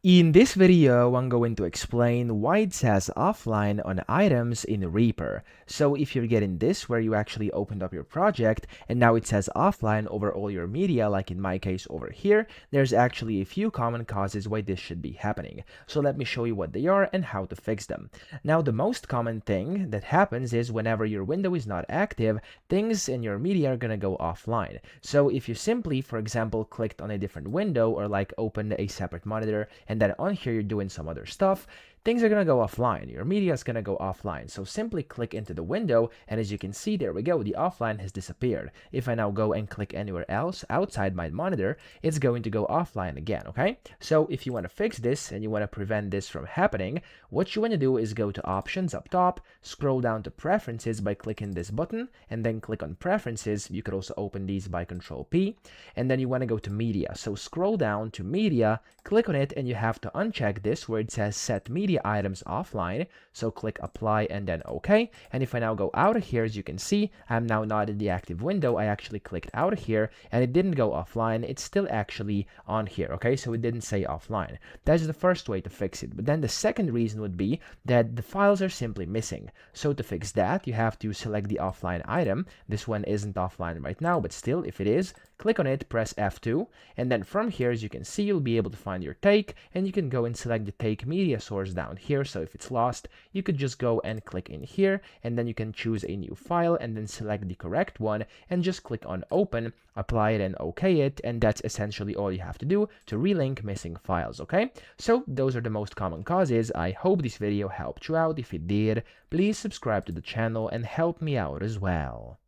In this video, I'm going to explain why it says offline on items in Reaper. So if you're getting this where you actually opened up your project and now it says offline over all your media, like in my case over here, there's actually a few common causes why this should be happening. So let me show you what they are and how to fix them. Now, the most common thing that happens is whenever your window is not active, things in your media are gonna go offline. So if you simply, for example, clicked on a different window or like opened a separate monitor and then on here you're doing some other stuff, things are going to go offline. Your media is going to go offline. So simply click into the window, and as you can see, there we go, the offline has disappeared. If I now go and click anywhere else outside my monitor, it's going to go offline again, okay? So if you want to fix this and you want to prevent this from happening, what you want to do is go to Options up top, scroll down to Preferences by clicking this button, and then click on Preferences. You could also open these by Control P, and then you want to go to Media. So scroll down to Media, click on it, and you have to uncheck this where it says Set Media Items Offline. So click Apply and then OK. And if I now go out of here, as you can see, I'm now not in the active window. I actually clicked out of here and it didn't go offline. It's still actually on here, okay? So it didn't say offline. That's the first way to fix it. But then the second reason would be that the files are simply missing. So to fix that, you have to select the offline item. This one isn't offline right now, but still, if it is, click on it, press F2, and then from here, as you can see, you'll be able to find your take, and you can go and select the take media source down here. So if it's lost, you could just go and click in here, and then you can choose a new file and then select the correct one and just click on open, apply it and OK it, and that's essentially all you have to do to relink missing files, okay? So those are the most common causes. I hope this video helped you out. If it did, please subscribe to the channel and help me out as well.